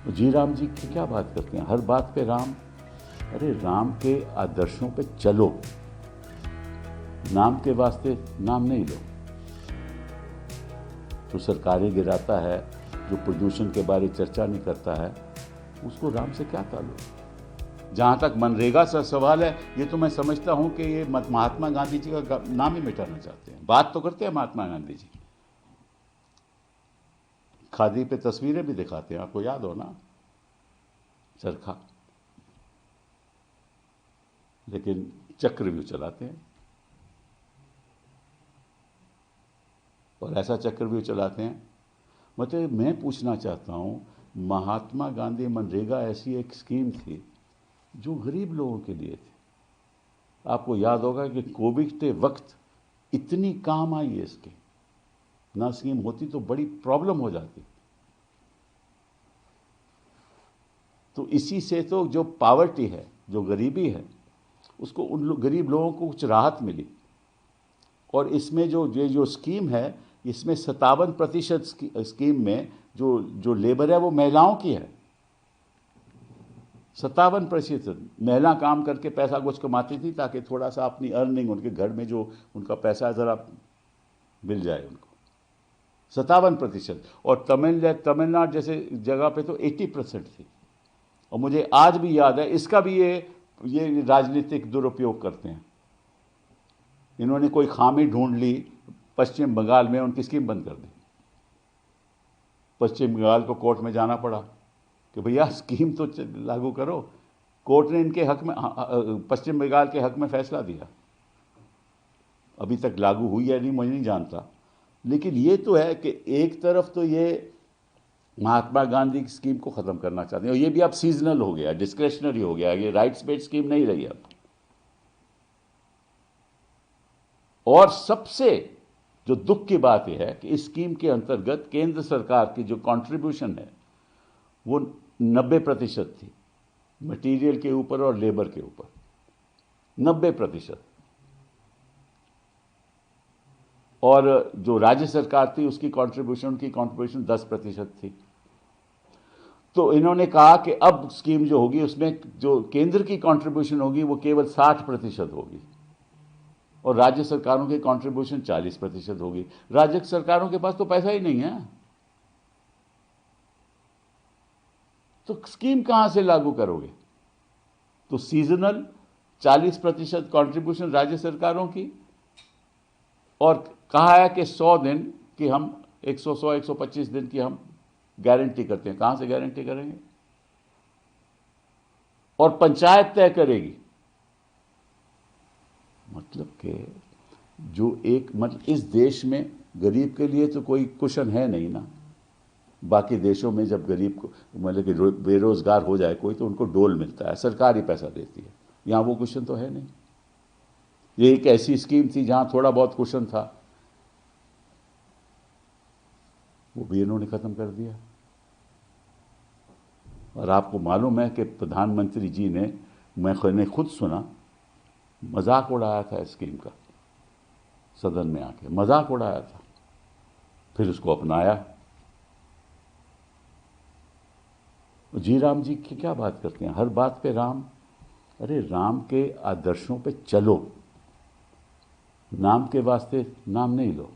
जी राम जी की क्या बात करते हैं, हर बात पे राम। अरे राम के आदर्शों पे चलो, नाम के वास्ते नाम नहीं लो। जो सरकारें गिराता है, जो प्रदूषण के बारे चर्चा नहीं करता है, उसको राम से क्या ताल्लुक। जहाँ तक मनरेगा से सवाल है, ये तो मैं समझता हूँ कि ये महात्मा गांधी जी का नाम ही मिटाना चाहते हैं। बात तो करते हैं महात्मा गांधी जी, खादी पे तस्वीरें भी दिखाते हैं, आपको याद हो ना, चरखा, लेकिन चक्रव्यूह चलाते हैं। और ऐसा चक्रव्यूह चलाते हैं, मतलब मैं पूछना चाहता हूँ, महात्मा गांधी मनरेगा ऐसी एक स्कीम थी जो गरीब लोगों के लिए थी। आपको याद होगा कि कोविड के वक्त इतनी काम आई है इसकी, ना स्कीम होती तो बड़ी प्रॉब्लम हो जाती। तो इसी से तो जो पावर्टी है, जो गरीबी है, उसको उन गरीब लोगों को कुछ राहत मिली। और इसमें जो स्कीम है, इसमें 57% स्कीम में जो लेबर है वो महिलाओं की है। 57% महिला काम करके पैसा कुछ कमाती थी ताकि थोड़ा सा अपनी अर्निंग, उनके घर में जो उनका पैसा ज़रा मिल जाए उनको। 57%। और तमिलनाडु जैसे जगह पे तो 80% थी। और मुझे आज भी याद है, इसका भी ये राजनीतिक दुरुपयोग करते हैं। इन्होंने कोई खामी ढूंढ ली पश्चिम बंगाल में, उनकी स्कीम बंद कर दी। पश्चिम बंगाल को कोर्ट में जाना पड़ा कि भैया स्कीम तो लागू करो। कोर्ट ने इनके हक में, पश्चिम बंगाल के हक में फैसला दिया। अभी तक लागू हुई है नहीं, मुझे नहीं जानता, लेकिन ये तो है कि एक तरफ तो ये महात्मा गांधी की स्कीम को ख़त्म करना चाहते हैं, और ये भी अब सीजनल हो गया, डिस्क्रेशनरी हो गया, ये राइट्स बेस्ड स्कीम नहीं रही अब। और सबसे जो दुख की बात यह है कि इस स्कीम के अंतर्गत केंद्र सरकार की जो कंट्रीब्यूशन है वो 90% थी, मटेरियल के ऊपर और लेबर के ऊपर 90%। और जो राज्य सरकार थी उसकी कंट्रीब्यूशन 10% थी। तो इन्होंने कहा कि अब स्कीम जो होगी उसमें जो केंद्र की कंट्रीब्यूशन होगी वो केवल 60% होगी और राज्य सरकारों की कंट्रीब्यूशन 40% होगी। राज्य सरकारों के पास तो पैसा ही नहीं है, तो स्कीम कहां से लागू करोगे। तो सीजनल 40% कंट्रीब्यूशन राज्य सरकारों की, और कहा है कि 100 दिन की हम 125 दिन की हम गारंटी करते हैं। कहां से गारंटी करेंगे। और पंचायत तय करेगी। मतलब कि जो एक, मतलब इस देश में गरीब के लिए तो कोई कुशन है नहीं ना। बाकी देशों में जब गरीब को, मतलब कि बेरोजगार हो जाए कोई, तो उनको डोल मिलता है, सरकार ही पैसा देती है। यहाँ वो कुशन तो है नहीं। ये एक ऐसी स्कीम थी जहाँ थोड़ा बहुत कुशन था, वो भी इन्होंने ख़त्म कर दिया। और आपको मालूम है कि प्रधानमंत्री जी ने, मैंने खुद सुना, मजाक उड़ाया था इस स्कीम का, सदन में आके मजाक उड़ाया था, फिर उसको अपनाया। जी राम जी की क्या बात करते हैं, हर बात पे राम। अरे राम के आदर्शों पे चलो, नाम के वास्ते नाम नहीं लो।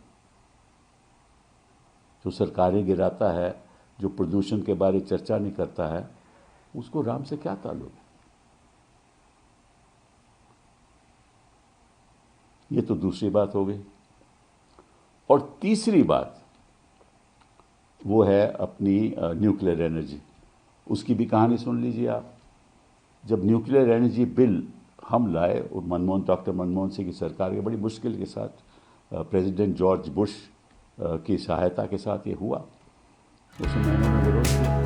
जो सरकारें गिराता है, जो प्रदूषण के बारे चर्चा नहीं करता है, उसको राम से क्या ताल्लुक। ये तो दूसरी बात हो गई। और तीसरी बात वो है अपनी न्यूक्लियर एनर्जी। उसकी भी कहानी सुन लीजिए आप। जब न्यूक्लियर एनर्जी बिल हम लाए, और डॉक्टर मनमोहन सिंह की सरकार के बड़ी मुश्किल के साथ, प्रेसिडेंट जॉर्ज बुश की सहायता के साथ ये हुआ, उस समय इन्होंने विरोध किया।